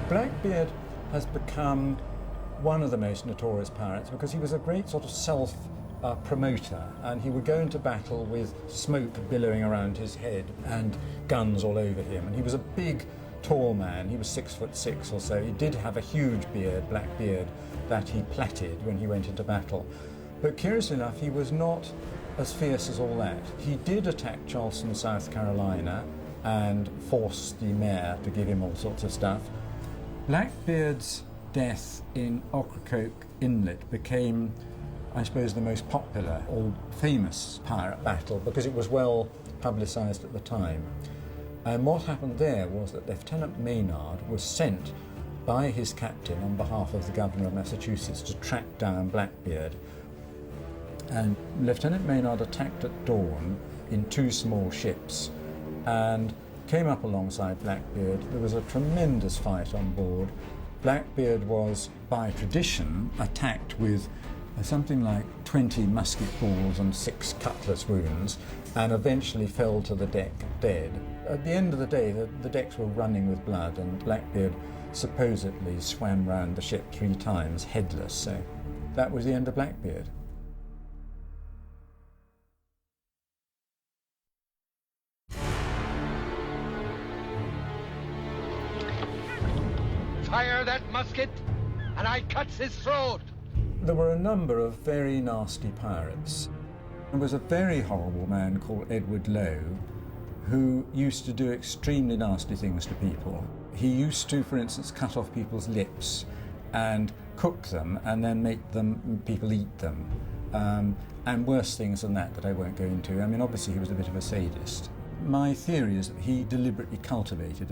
Blackbeard has become one of the most notorious pirates because he was a great sort of self-promoter, and he would go into battle with smoke billowing around his head and guns all over him. And he was a big, tall man. He was 6'6" or so. He did have a huge beard, black beard, that he plaited when he went into battle. But curiously enough, he was not as fierce as all that. He did attack Charleston, South Carolina, and force the mayor to give him all sorts of stuff. Blackbeard's death in Ocracoke Inlet became, I suppose, the most popular or famous pirate battle because it was well publicised at the time. And what happened there was that Lieutenant Maynard was sent by his captain on behalf of the governor of Massachusetts to track down Blackbeard. And Lieutenant Maynard attacked at dawn in 2 small ships and came up alongside Blackbeard. There was a tremendous fight on board. Blackbeard was, by tradition, attacked with something like 20 musket balls and 6 cutlass wounds, and eventually fell to the deck dead. At the end of the day, the decks were running with blood, and Blackbeard supposedly swam round the ship 3 times, headless. So that was the end of Blackbeard. Fire that musket, and I cuts his throat. There were a number of very nasty pirates. There was a very horrible man called Edward Lowe who used to do extremely nasty things to people. He used to, for instance, cut off people's lips and cook them and then make people eat them. And worse things than that I won't go into. I mean, obviously he was a bit of a sadist. My theory is that he deliberately cultivated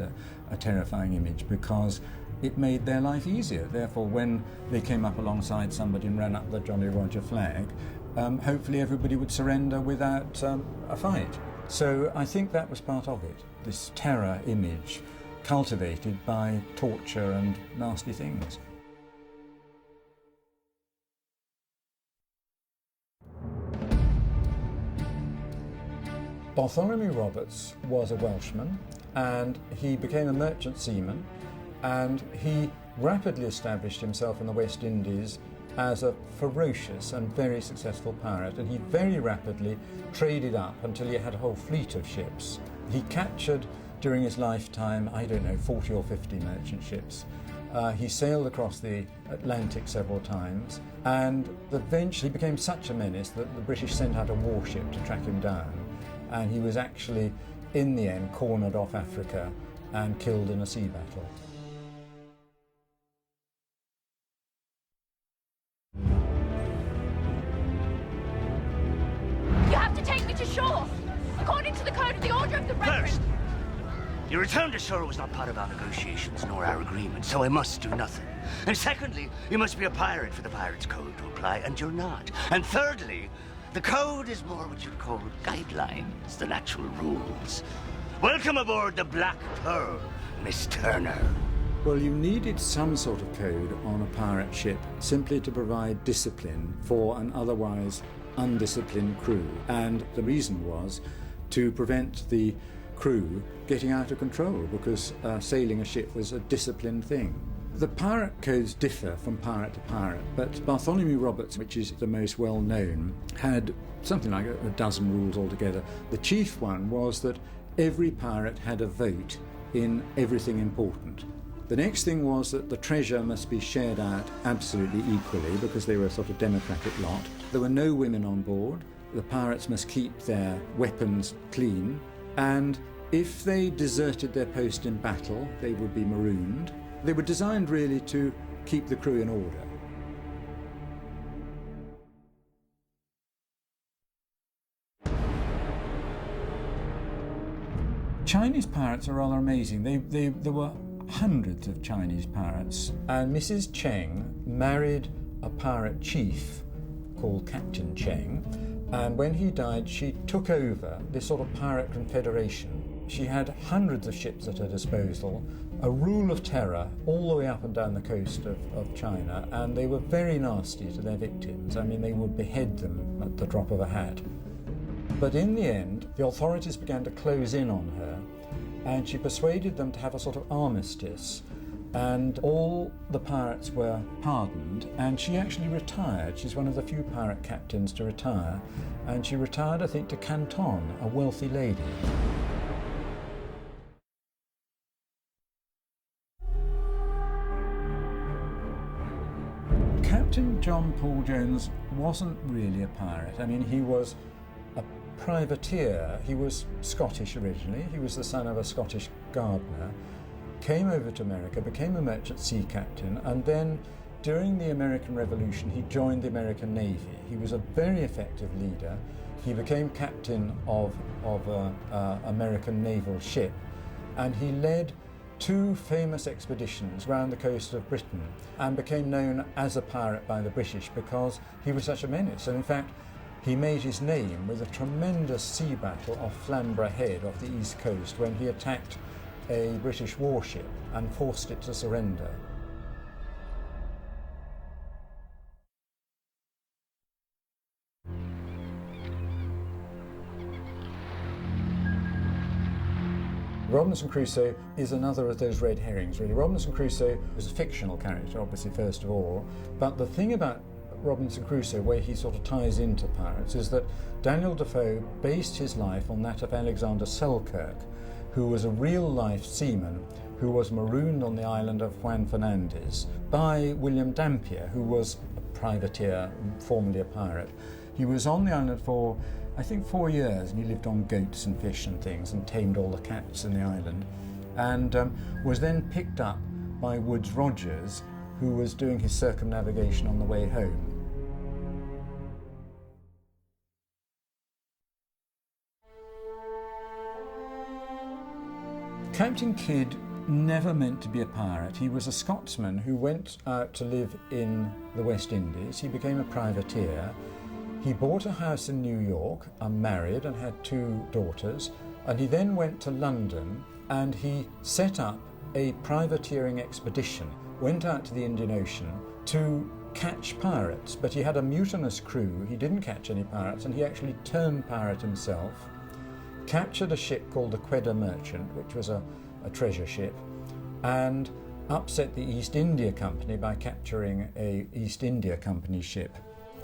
a terrifying image because it made their life easier. Therefore, when they came up alongside somebody and ran up the Jolly Roger flag, hopefully everybody would surrender without a fight. So I think that was part of it, this terror image cultivated by torture and nasty things. Bartholomew Roberts was a Welshman, and he became a merchant seaman, and he rapidly established himself in the West Indies as a ferocious and very successful pirate, and he very rapidly traded up until he had a whole fleet of ships. He captured, during his lifetime, 40 or 50 merchant ships. He sailed across the Atlantic several times, and eventually became such a menace that the British sent out a warship to track him down, and he was actually, in the end, cornered off Africa and killed in a sea battle. According to the code of the Order of the Reverend. First, your return to shore was not part of our negotiations nor our agreement, so I must do nothing. And secondly, you must be a pirate for the Pirates' Code to apply, and you're not. And thirdly, the code is more what you'd call guidelines than actual rules. Welcome aboard the Black Pearl, Miss Turner. Well, you needed some sort of code on a pirate ship simply to provide discipline for an otherwise undisciplined crew, and the reason was to prevent the crew getting out of control, because sailing a ship was a disciplined thing. The pirate codes differ from pirate to pirate, but Bartholomew Roberts, which is the most well known, had something like a dozen rules altogether. The chief one was that every pirate had a vote in everything important. The next thing was that the treasure must be shared out absolutely equally, because they were a sort of democratic lot. There were no women on board. The pirates must keep their weapons clean, and if they deserted their post in battle, they would be marooned. They were designed really to keep the crew in order. Chinese pirates are rather amazing. There were hundreds of Chinese pirates, and Mrs. Cheng married a pirate chief called Captain Cheng, and when he died she took over this sort of pirate confederation. She had hundreds of ships at her disposal, a rule of terror all the way up and down the coast of China, and they were very nasty to their victims. I mean, they would behead them at the drop of a hat. But in the end, the authorities began to close in on her, and she persuaded them to have a sort of armistice And all the pirates were pardoned, and she actually retired. She's one of the few pirate captains to retire, and she retired, I think, to Canton, a wealthy lady. Captain John Paul Jones wasn't really a pirate. I mean, he was a privateer. He was Scottish originally. He was the son of a Scottish gardener, came over to America, became a merchant sea captain, and then during the American Revolution he joined the American Navy. He was a very effective leader. He became captain of an American naval ship, and he led 2 famous expeditions round the coast of Britain and became known as a pirate by the British because he was such a menace. And in fact, he made his name with a tremendous sea battle off Flamborough Head off the east coast when he attacked a British warship and forced it to surrender. Robinson Crusoe is another of those red herrings, really. Robinson Crusoe was a fictional character, obviously, first of all, but the thing about Robinson Crusoe, where he sort of ties into pirates, is that Daniel Defoe based his life on that of Alexander Selkirk, who was a real-life seaman who was marooned on the island of Juan Fernandez by William Dampier, who was a privateer, formerly a pirate. He was on the island for, I think, 4 years, and he lived on goats and fish and things and tamed all the cats in the island, and was then picked up by Woodes Rogers, who was doing his circumnavigation on the way home. Captain Kidd never meant to be a pirate. He was a Scotsman who went out to live in the West Indies. He became a privateer. He bought a house in New York, married, and had 2 daughters, and he then went to London and he set up a privateering expedition, went out to the Indian Ocean to catch pirates, but he had a mutinous crew. He didn't catch any pirates, and he actually turned pirate himself, captured a ship called the Quedar Merchant, which was a treasure ship, and upset the East India Company by capturing a East India Company ship.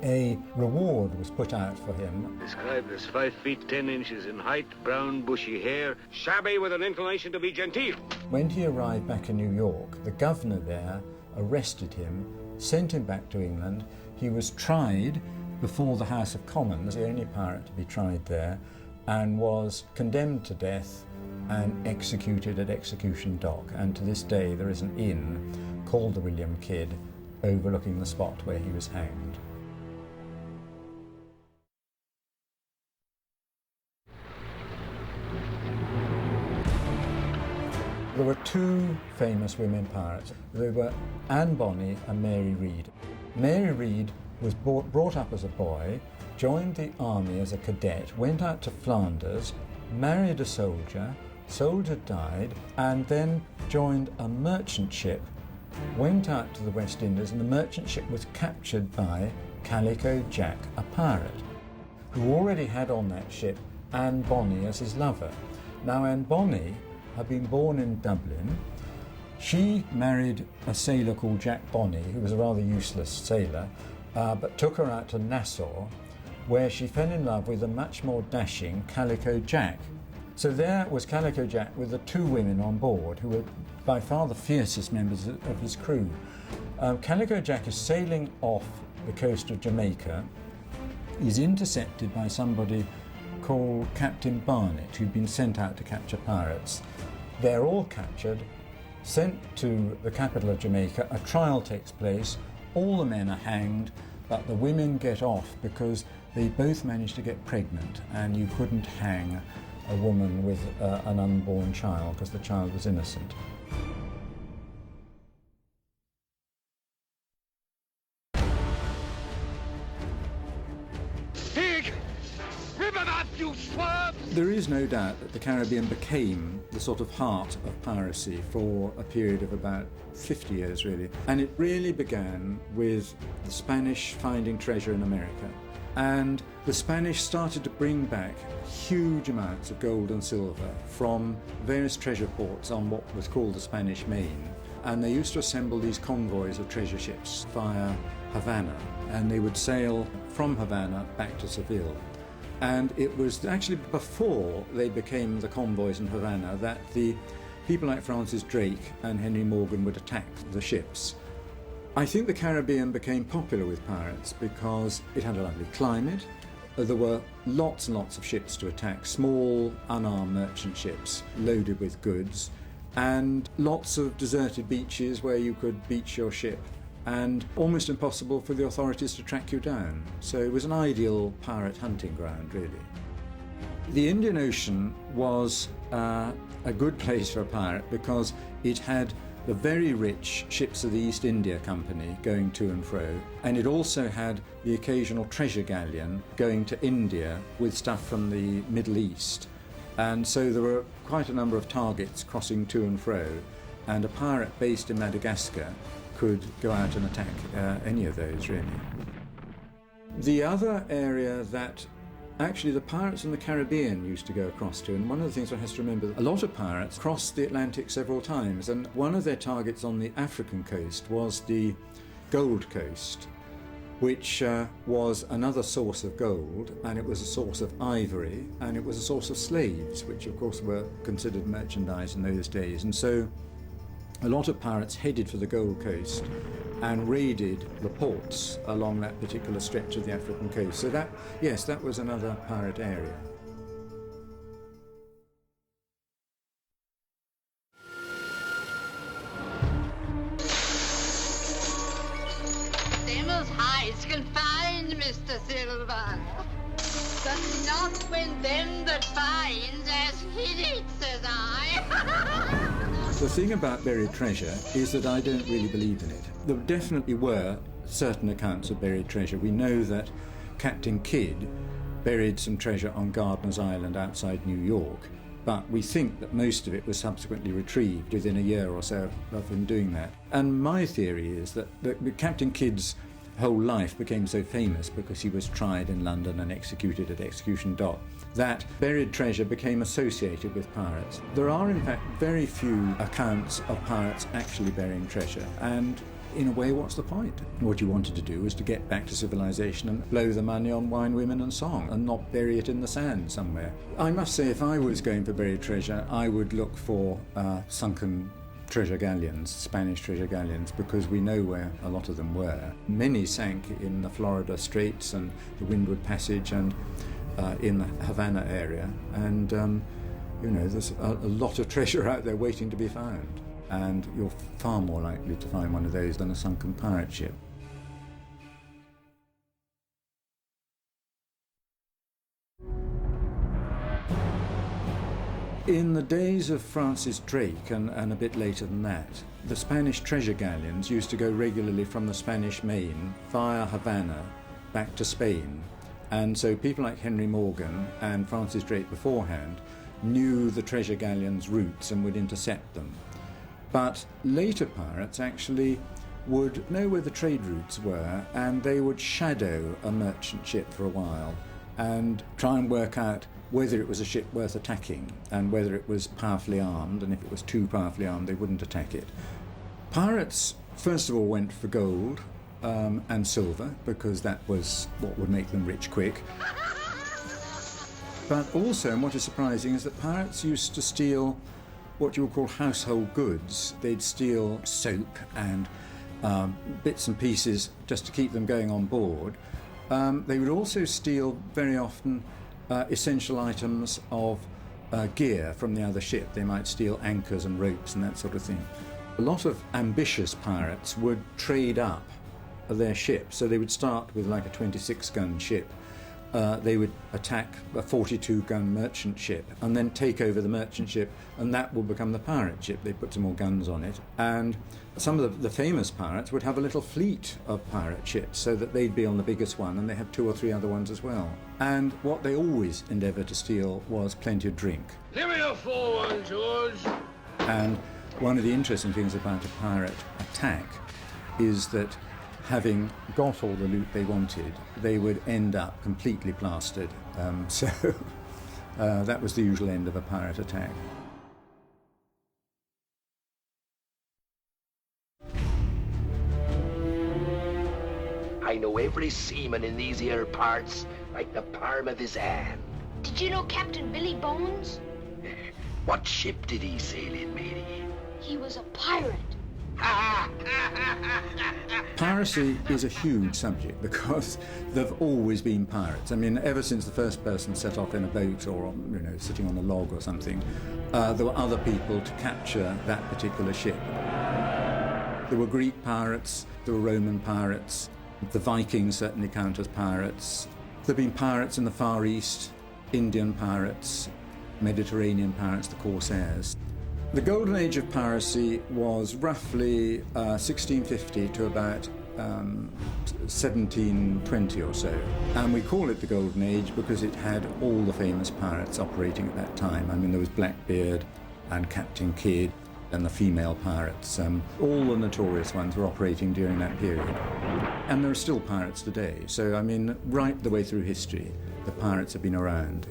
A reward was put out for him. Described as 5 feet 10 inches in height, brown bushy hair, shabby with an inclination to be genteel. When he arrived back in New York, the governor there arrested him, sent him back to England. He was tried before the House of Commons, the only pirate to be tried there, and was condemned to death and executed at Execution Dock. And to this day there is an inn called the William Kidd overlooking the spot where he was hanged. There were 2 famous women pirates. They were Anne Bonny and Mary Read. Mary Read was brought up as a boy, joined the army as a cadet, went out to Flanders, married a soldier, soldier died, and then joined a merchant ship, went out to the West Indies, and the merchant ship was captured by Calico Jack, a pirate, who already had on that ship Anne Bonny as his lover. Now, Anne Bonny had been born in Dublin. She married a sailor called Jack Bonny, who was a rather useless sailor, but took her out to Nassau, where she fell in love with a much more dashing Calico Jack. So there was Calico Jack with the 2 women on board, who were by far the fiercest members of his crew. Calico Jack is sailing off the coast of Jamaica. He's intercepted by somebody called Captain Barnett, who'd been sent out to capture pirates. They're all captured, sent to the capital of Jamaica. A trial takes place. All the men are hanged, but the women get off because they both managed to get pregnant, and you couldn't hang a woman with an unborn child because the child was innocent. Pig! Rip him up, you swabs! There is no doubt that the Caribbean became the sort of heart of piracy for a period of about 50 years, really. And it really began with the Spanish finding treasure in America. And the Spanish started to bring back huge amounts of gold and silver from various treasure ports on what was called the Spanish Main. and they used to assemble these convoys of treasure ships via Havana, and they would sail from Havana back to Seville. And it was actually before they became the convoys in Havana that the people like Francis Drake and Henry Morgan would attack the ships. I think the Caribbean became popular with pirates because it had a lovely climate. There were lots and lots of ships to attack, small, unarmed merchant ships loaded with goods, and lots of deserted beaches where you could beach your ship, and almost impossible for the authorities to track you down. So it was an ideal pirate hunting ground, really. The Indian Ocean was a good place for a pirate because it had the very rich ships of the East India Company going to and fro, and it also had the occasional treasure galleon going to India with stuff from the Middle East. And so there were quite a number of targets crossing to and fro, and a pirate based in Madagascar could go out and attack any of those, really. The other area that actually the pirates in the Caribbean used to go across to, and one of the things one has to remember, a lot of pirates crossed the Atlantic several times, and one of their targets on the African coast was the Gold Coast, which was another source of gold, and it was a source of ivory, and it was a source of slaves, which of course were considered merchandise in those days. And so a lot of pirates headed for the Gold Coast and raided the ports along that particular stretch of the African coast. So that, yes, that was another pirate area. Them as hides can find, Mr. Silver, but not when them that finds has hid it, says I. The thing about buried treasure is that I don't really believe in it. There definitely were certain accounts of buried treasure. We know that Captain Kidd buried some treasure on Gardiner's Island outside New York, but we think that most of it was subsequently retrieved within a year or so of him doing that. And my theory is that Captain Kidd's whole life became so famous because he was tried in London and executed at Execution Dock, that buried treasure became associated with pirates. There are in fact very few accounts of pirates actually burying treasure, and in a way, what's the point? What you wanted to do was to get back to civilization and blow the money on wine, women and song, and not bury it in the sand somewhere. I must say, if I was going for buried treasure, I would look for sunken treasure galleons, Spanish treasure galleons, because we know where a lot of them were. Many sank in the Florida Straits and the Windward Passage and in the Havana area, and you know, there's a lot of treasure out there waiting to be found, and you're far more likely to find one of those than a sunken pirate ship. In the days of Francis Drake, and a bit later than that, the Spanish treasure galleons used to go regularly from the Spanish Main via Havana back to Spain. And so people like Henry Morgan and Francis Drake beforehand knew the treasure galleons' routes and would intercept them. But later pirates actually would know where the trade routes were, and they would shadow a merchant ship for a while and try and work out whether it was a ship worth attacking and whether it was powerfully armed, and if it was too powerfully armed they wouldn't attack it. Pirates first of all went for gold and silver, because that was what would make them rich quick. But also, and what is surprising, is that pirates used to steal what you would call household goods. They'd steal soap and bits and pieces just to keep them going on board. They would also steal very often essential items of gear from the other ship. They might steal anchors and ropes and that sort of thing. A lot of ambitious pirates would trade up their ship, so they would start with like a 26-gun ship. They would attack a 42-gun merchant ship and then take over the merchant ship, and that will become the pirate ship. They put some more guns on it, and some of the famous pirates would have a little fleet of pirate ships, so that they'd be on the biggest one and they had 2 or 3 other ones as well. And what they always endeavoured to steal was plenty of drink. Give me a full one, George. And one of the interesting things about a pirate attack is that having got all the loot they wanted, they would end up completely plastered. So that was the usual end of a pirate attack. I know every seaman in these here parts like the palm of his hand. Did you know Captain Billy Bones? What ship did he sail in, matey? He was a pirate. Piracy is a huge subject because there've always been pirates. I mean, ever since the first person set off in a boat or, sitting on a log or something, there were other people to capture that particular ship. There were Greek pirates, there were Roman pirates, the Vikings certainly count as pirates. There have been pirates in the Far East, Indian pirates, Mediterranean pirates, the Corsairs. The golden age of piracy was roughly 1650 to about 1720 or so. And we call it the golden age because it had all the famous pirates operating at that time. I mean, there was Blackbeard and Captain Kidd and the female pirates. All the notorious ones were operating during that period. And there are still pirates today. So, I mean, right the way through history, the pirates have been around.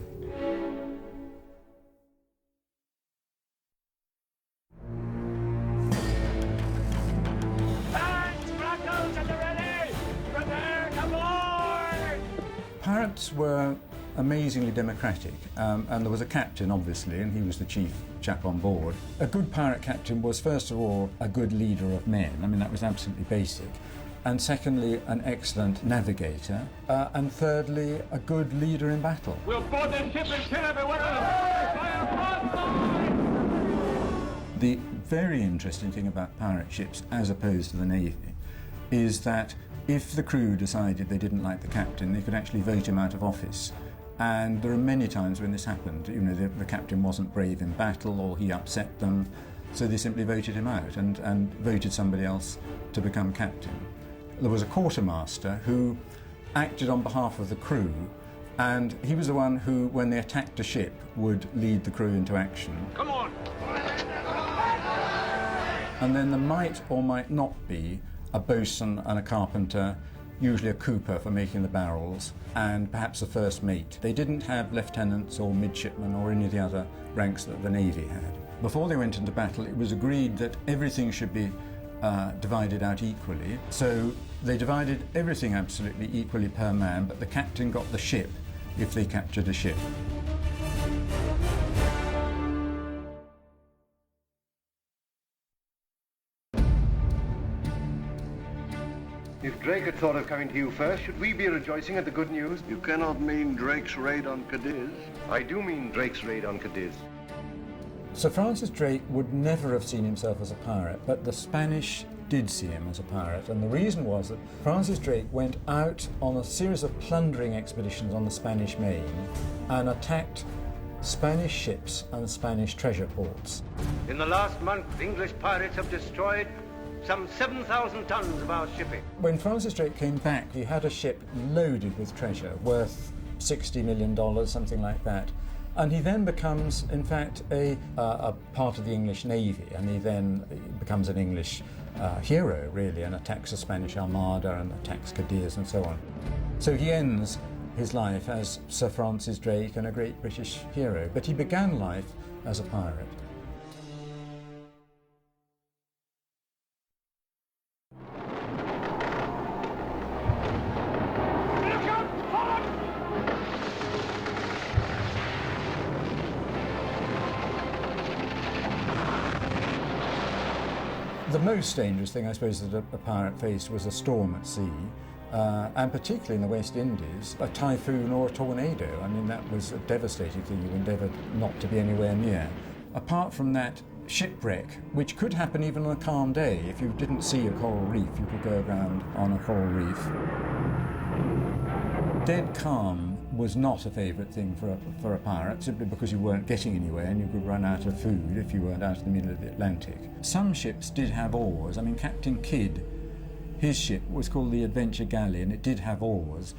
Pirates were amazingly democratic, and there was a captain, obviously, and he was the chief chap on board. A good pirate captain was, first of all, a good leader of men. I mean, that was absolutely basic. And secondly, an excellent navigator. And thirdly, a good leader in battle. We'll board the ship and kill everyone! The very interesting thing about pirate ships, as opposed to the Navy, is that if the crew decided they didn't like the captain, they could actually vote him out of office. And there are many times when this happened. The captain wasn't brave in battle or he upset them, so they simply voted him out and voted somebody else to become captain. There was a quartermaster who acted on behalf of the crew, and he was the one who, when they attacked a ship, would lead the crew into action. Come on! And then there might or might not be a boatswain and a carpenter, usually a cooper for making the barrels, and perhaps a first mate. They didn't have lieutenants or midshipmen or any of the other ranks that the Navy had. Before they went into battle, it was agreed that everything should be divided out equally. So they divided everything absolutely equally per man, but the captain got the ship if they captured a ship. If Drake had thought of coming to you first, should we be rejoicing at the good news? You cannot mean Drake's raid on Cadiz. I do mean Drake's raid on Cadiz. Sir Francis Drake would never have seen himself as a pirate, but the Spanish did see him as a pirate, and the reason was that Francis Drake went out on a series of plundering expeditions on the Spanish Main and attacked Spanish ships and Spanish treasure ports. In the last month, English pirates have destroyed some 7,000 tons of our shipping. When Francis Drake came back, he had a ship loaded with treasure worth $60 million, something like that. And he then becomes, in fact, a part of the English Navy, and he then becomes an English hero, really, and attacks the Spanish Armada and attacks Cadiz and so on. So he ends his life as Sir Francis Drake and a great British hero, but he began life as a pirate. The most dangerous thing, I suppose, that a pirate faced was a storm at sea, and particularly in the West Indies, a typhoon or a tornado. I mean, that was a devastating thing you endeavoured not to be anywhere near. Apart from that, shipwreck, which could happen even on a calm day. If you didn't see a coral reef, you could go around on a coral reef. Dead calm was not a favourite thing for a pirate, simply because you weren't getting anywhere and you could run out of food if you weren't out in the middle of the Atlantic. Some ships did have oars. I mean, Captain Kidd, his ship was called the Adventure Galley, and it did have oars.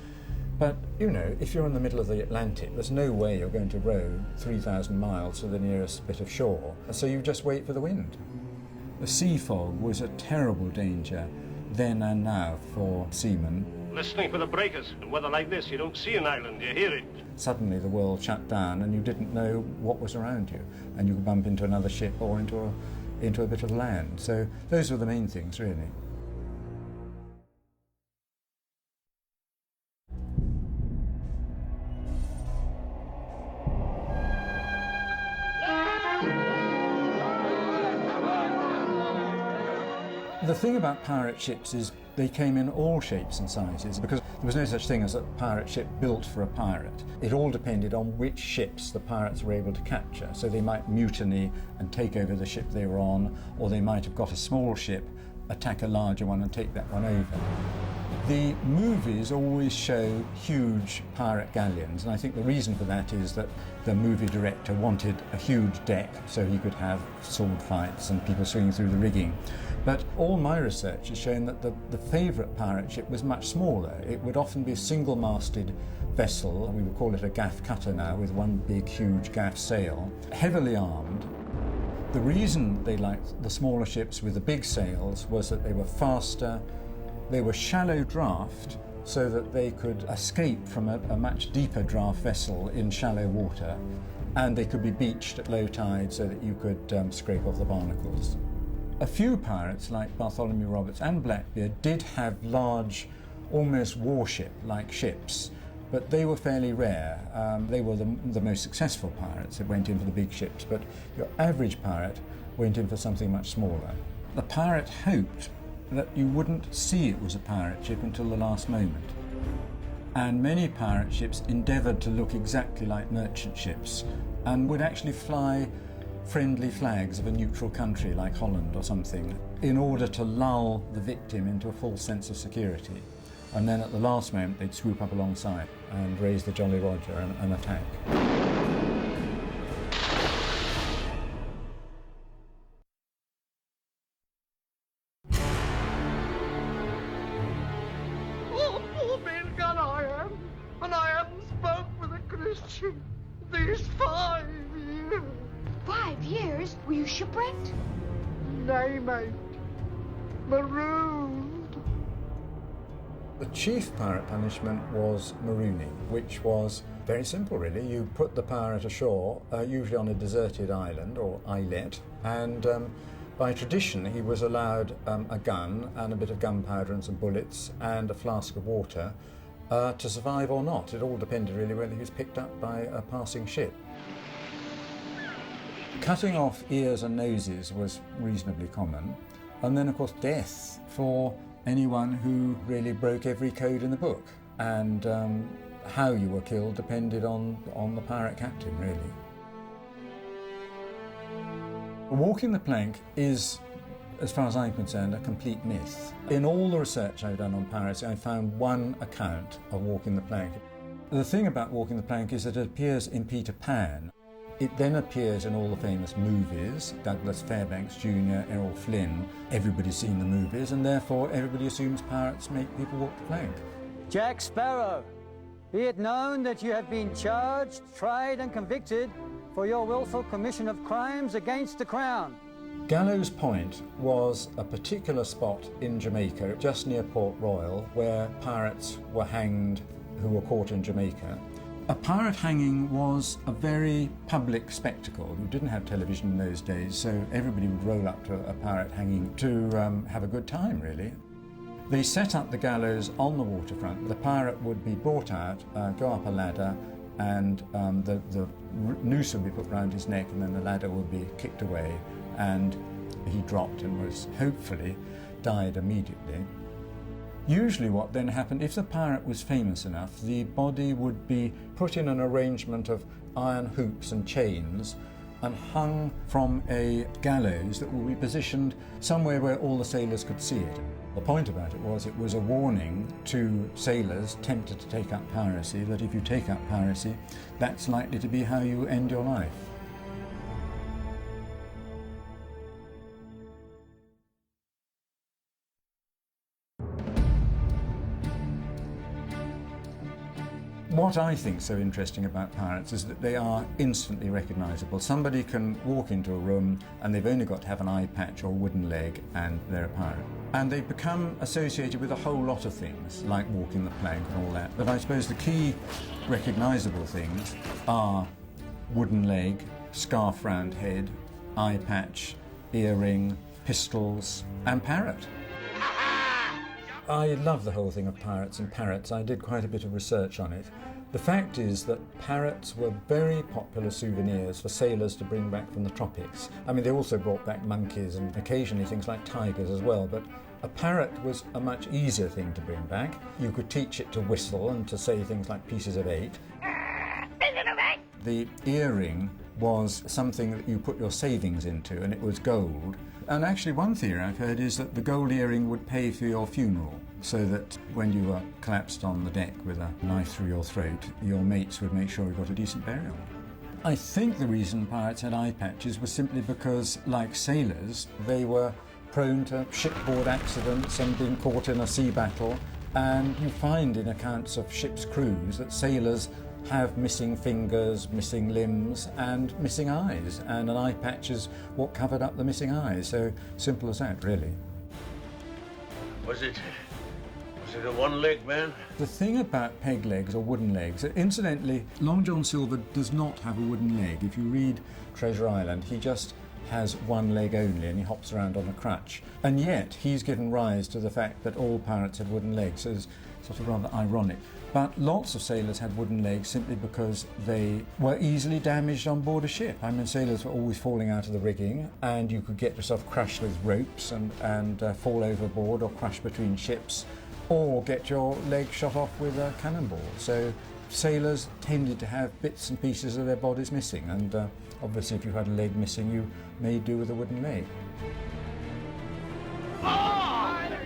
But, if you're in the middle of the Atlantic, there's no way you're going to row 3,000 miles to the nearest bit of shore, so you just wait for the wind. The sea fog was a terrible danger then and now for seamen. Listening for the breakers. In weather like this, you don't see an island, you hear it. Suddenly the world shut down and you didn't know what was around you, and you could bump into another ship or into a bit of land. So those were the main things, really. The thing about pirate ships is they came in all shapes and sizes because there was no such thing as a pirate ship built for a pirate. It all depended on which ships the pirates were able to capture. So they might mutiny and take over the ship they were on, or they might have got a small ship, attack a larger one and take that one over. The movies always show huge pirate galleons, and I think the reason for that is that the movie director wanted a huge deck so he could have sword fights and people swinging through the rigging. But all my research has shown that the favourite pirate ship was much smaller. It would often be a single-masted vessel, we would call it a gaff cutter now, with one big huge gaff sail, heavily armed. The reason they liked the smaller ships with the big sails was that they were faster, they were shallow draft, so that they could escape from a much deeper draft vessel in shallow water, and they could be beached at low tide so that you could scrape off the barnacles. A few pirates, like Bartholomew Roberts and Blackbeard, did have large, almost warship-like ships, but they were fairly rare. They were the most successful pirates that went in for the big ships, but your average pirate went in for something much smaller. The pirate hoped that you wouldn't see it was a pirate ship until the last moment. And many pirate ships endeavoured to look exactly like merchant ships and would actually fly friendly flags of a neutral country like Holland or something in order to lull the victim into a false sense of security. And then at the last moment they'd swoop up alongside and raise the Jolly Roger and attack. These 5 years. 5 years? Were you shipwrecked? Nay, mate. Marooned. The chief pirate punishment was marooning, which was very simple really. You put the pirate ashore, usually on a deserted island or islet, and by tradition he was allowed a gun and a bit of gunpowder and some bullets and a flask of water to survive or not. It all depended really whether he was picked up by a passing ship. Cutting off ears and noses was reasonably common, and then of course death for anyone who really broke every code in the book, and how you were killed depended on the pirate captain really. Walking the plank is, as far as I'm concerned, a complete myth. In all the research I've done on piracy, I found one account of walking the plank. The thing about walking the plank is that it appears in Peter Pan. It then appears in all the famous movies, Douglas Fairbanks Jr., Errol Flynn. Everybody's seen the movies, and therefore everybody assumes pirates make people walk the plank. Jack Sparrow, be it known that you have been charged, tried and convicted for your willful commission of crimes against the Crown. Gallows Point was a particular spot in Jamaica, just near Port Royal, where pirates were hanged who were caught in Jamaica. A pirate hanging was a very public spectacle. You didn't have television in those days, so everybody would roll up to a pirate hanging to have a good time, really. They set up the gallows on the waterfront. The pirate would be brought out, go up a ladder, and the noose would be put round his neck, and then the ladder would be kicked away, and he dropped and was hopefully died immediately. Usually what then happened, if the pirate was famous enough, the body would be put in an arrangement of iron hoops and chains and hung from a gallows that would be positioned somewhere where all the sailors could see it. The point about it was a warning to sailors tempted to take up piracy that if you take up piracy, that's likely to be how you end your life. What I think is so interesting about pirates is that they are instantly recognisable. Somebody can walk into a room and they've only got to have an eye patch or a wooden leg and they're a pirate. And they become associated with a whole lot of things, like walking the plank and all that. But I suppose the key recognisable things are wooden leg, scarf round head, eye patch, earring, pistols and parrot. I love the whole thing of pirates and parrots. I did quite a bit of research on it. The fact is that parrots were very popular souvenirs for sailors to bring back from the tropics. I mean, they also brought back monkeys and occasionally things like tigers as well, but a parrot was a much easier thing to bring back. You could teach it to whistle and to say things like pieces of 8. The earring was something that you put your savings into, and it was gold. And actually one theory I've heard is that the gold earring would pay for your funeral, so that when you were collapsed on the deck with a knife through your throat, your mates would make sure you got a decent burial. I think the reason pirates had eye patches was simply because, like sailors, they were prone to shipboard accidents and being caught in a sea battle. And you find in accounts of ship's crews that sailors have missing fingers, missing limbs, and missing eyes. And an eye patch is what covered up the missing eyes. So simple as that, really. Was it a one-legged man? The thing about peg legs or wooden legs, incidentally, Long John Silver does not have a wooden leg. If you read Treasure Island, he just has one leg only and he hops around on a crutch. And yet he's given rise to the fact that all pirates had wooden legs, so it's sort of rather ironic. But lots of sailors had wooden legs simply because they were easily damaged on board a ship. I mean, sailors were always falling out of the rigging, and you could get yourself crushed with ropes and fall overboard or crush between ships, or get your leg shot off with a cannonball. So sailors tended to have bits and pieces of their bodies missing, and obviously if you had a leg missing, you made do with a wooden leg.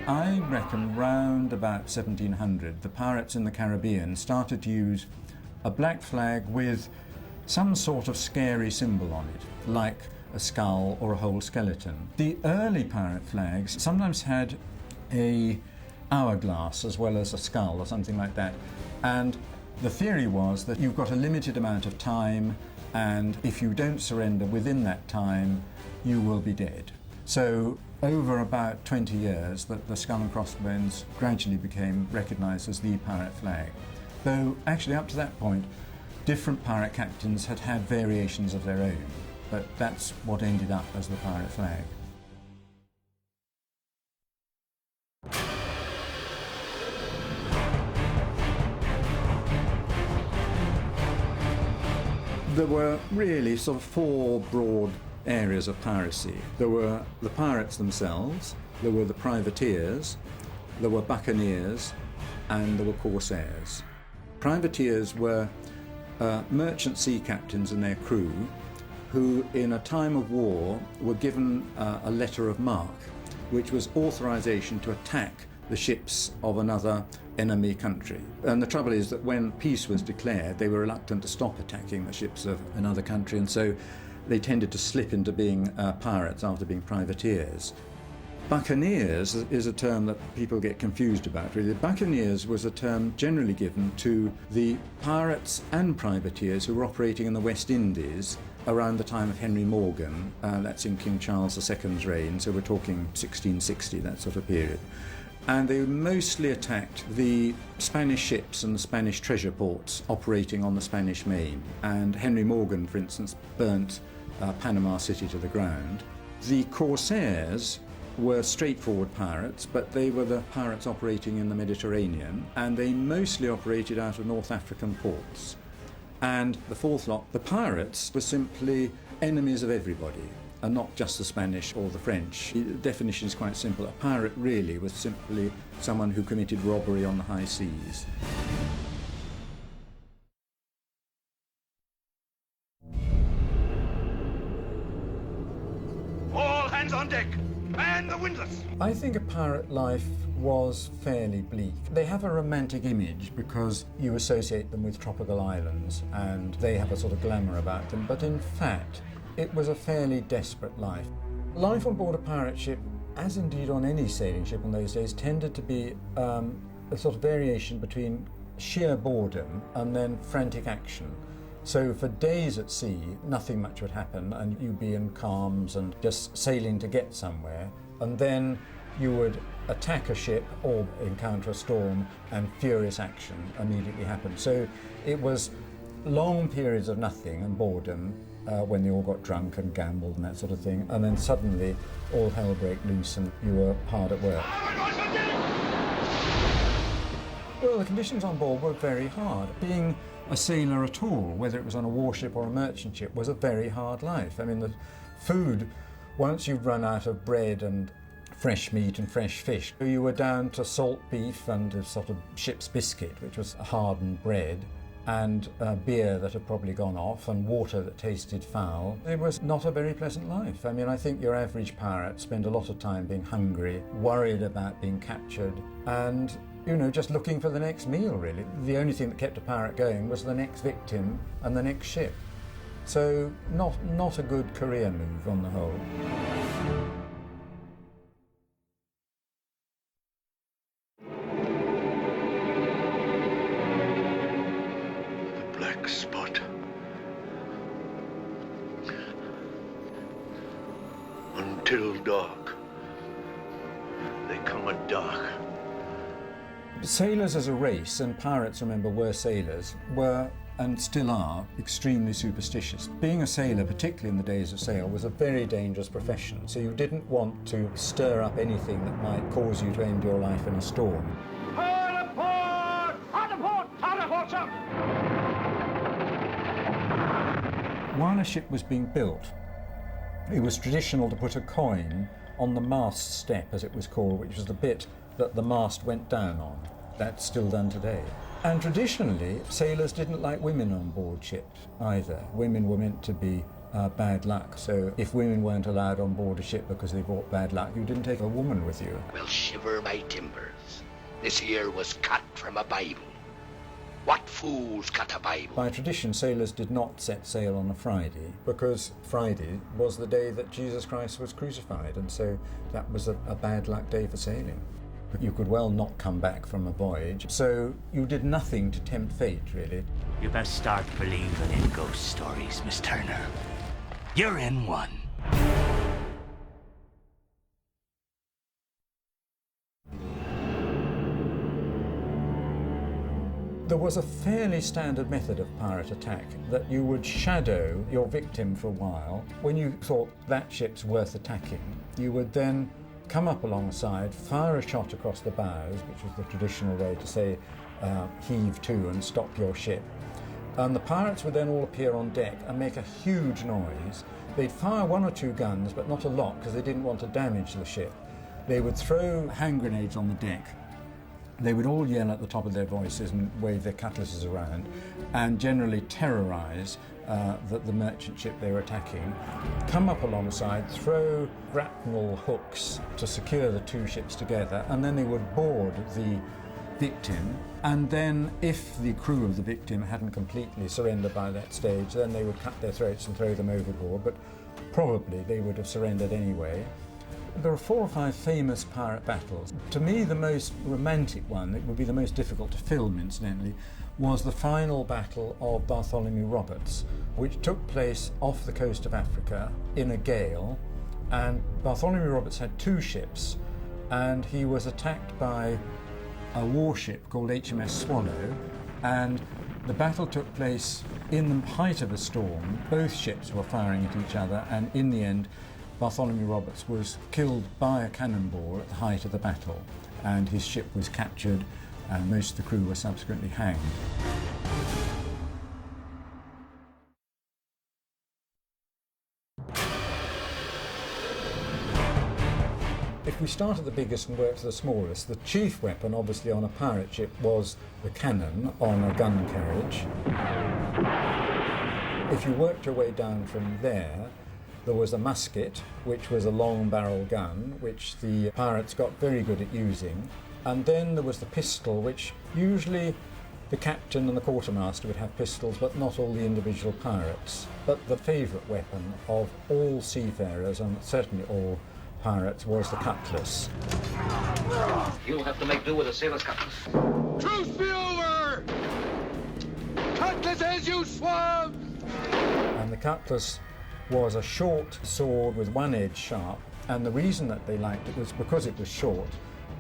I reckon round about 1700, the pirates in the Caribbean started to use a black flag with some sort of scary symbol on it, like a skull or a whole skeleton. The early pirate flags sometimes had a hourglass as well as a skull or something like that. And the theory was that you've got a limited amount of time, and if you don't surrender within that time, you will be dead. So over about 20 years, the skull and crossbones gradually became recognised as the pirate flag. Though actually up to that point, different pirate captains had had variations of their own, but that's what ended up as the pirate flag. There were really sort of four broad areas of piracy. There were the pirates themselves, there were the privateers, there were buccaneers, and there were corsairs. Privateers were merchant sea captains and their crew who, in a time of war, were given a letter of marque, which was authorization to attack the ships of another enemy country. And the trouble is that when peace was declared, they were reluctant to stop attacking the ships of another country, and so they tended to slip into being pirates after being privateers. Buccaneers is a term that people get confused about, really. Buccaneers was a term generally given to the pirates and privateers who were operating in the West Indies around the time of Henry Morgan. That's in King Charles II's reign, so we're talking 1660, that sort of period. And they mostly attacked the Spanish ships and the Spanish treasure ports operating on the Spanish Main. And Henry Morgan, for instance, burnt Panama City to the ground. The corsairs were straightforward pirates, but they were the pirates operating in the Mediterranean, and they mostly operated out of North African ports. And the fourth lot, the pirates, were simply enemies of everybody, and not just the Spanish or the French. The definition is quite simple. A pirate really was simply someone who committed robbery on the high seas. All hands on deck! Man the windlass! I think a pirate life was fairly bleak. They have a romantic image because you associate them with tropical islands and they have a sort of glamour about them, but in fact, it was a fairly desperate life. Life on board a pirate ship, as indeed on any sailing ship in those days, tended to be a sort of variation between sheer boredom and then frantic action. So for days at sea, nothing much would happen and you'd be in calms and just sailing to get somewhere. And then you would attack a ship or encounter a storm and furious action immediately happened. So it was long periods of nothing and boredom when they all got drunk and gambled and that sort of thing. And then suddenly all hell broke loose and you were hard at work. Well, the conditions on board were very hard. Being a sailor at all, whether it was on a warship or a merchant ship, was a very hard life. I mean, the food, once you'd run out of bread and fresh meat and fresh fish, you were down to salt beef and a sort of ship's biscuit, which was hardened bread, and beer that had probably gone off, and water that tasted foul. It was not a very pleasant life. I mean, I think your average pirate spent a lot of time being hungry, worried about being captured, and, you know, just looking for the next meal, really. The only thing that kept a pirate going was the next victim and the next ship. So, not a good career move on the whole. Spot. Until dark. They come at dark. Sailors as a race, and pirates, remember, were sailors, were and still are extremely superstitious. Being a sailor, particularly in the days of sail, was a very dangerous profession, so you didn't want to stir up anything that might cause you to end your life in a storm. Hard aport! Hard aport! Hard aport, sir! While a ship was being built, it was traditional to put a coin on the mast step, as it was called, which was the bit that the mast went down on. That's still done today. And traditionally, sailors didn't like women on board ships either. Women were meant to be bad luck, so if women weren't allowed on board a ship because they brought bad luck, you didn't take a woman with you. Well, shiver my timbers. This here was cut from a Bible. What fools cut a Bible? By tradition, sailors did not set sail on a Friday because Friday was the day that Jesus Christ was crucified, and so that was a bad luck day for sailing. But you could well not come back from a voyage, so you did nothing to tempt fate, really. You best start believing in ghost stories, Miss Turner. You're in one. There was a fairly standard method of pirate attack, that you would shadow your victim for a while. When you thought that ship's worth attacking, you would then come up alongside, fire a shot across the bows, which was the traditional way to say heave to and stop your ship. And the pirates would then all appear on deck and make a huge noise. They'd fire one or two guns, but not a lot, because they didn't want to damage the ship. They would throw hand grenades on the deck. They would all yell at the top of their voices and wave their cutlasses around and generally terrorise the merchant ship they were attacking, come up alongside, throw grapnel hooks to secure the two ships together, and then they would board the victim, and then if the crew of the victim hadn't completely surrendered by that stage, then they would cut their throats and throw them overboard, but probably they would have surrendered anyway. There are 4 or 5 famous pirate battles. To me, the most romantic one, it would be the most difficult to film incidentally, was the final battle of Bartholomew Roberts, which took place off the coast of Africa in a gale, and Bartholomew Roberts had 2 ships, and he was attacked by a warship called HMS Swallow, and the battle took place in the height of a storm. Both ships were firing at each other, and in the end Bartholomew Roberts was killed by a cannonball at the height of the battle, and his ship was captured and most of the crew were subsequently hanged. If we start at the biggest and work to the smallest, the chief weapon obviously on a pirate ship was the cannon on a gun carriage. If you worked your way down from there, there was a musket, which was a long barrel gun, which the pirates got very good at using. And then there was the pistol, which usually the captain and the quartermaster would have pistols, but not all the individual pirates. But the favourite weapon of all seafarers, and certainly all pirates, was the cutlass. You'll have to make do with a sailor's cutlass. Truce be over! Cutlasses, you swabs! And the cutlass was a short sword with one edge sharp, and the reason that they liked it was because it was short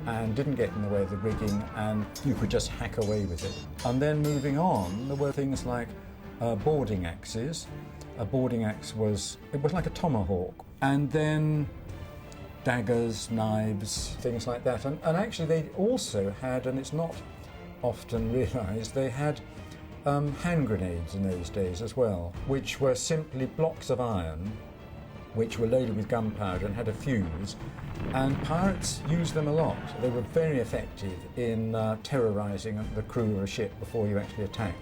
and didn't get in the way of the rigging, and you could just hack away with it. And then moving on, there were things like boarding axes. A boarding axe was like a tomahawk, and then daggers, knives, things like that. And actually they also had, and it's not often realised, they had hand grenades in those days as well, which were simply blocks of iron which were loaded with gunpowder and had a fuse, and pirates used them a lot. They were very effective in terrorising the crew of a ship before you actually attacked.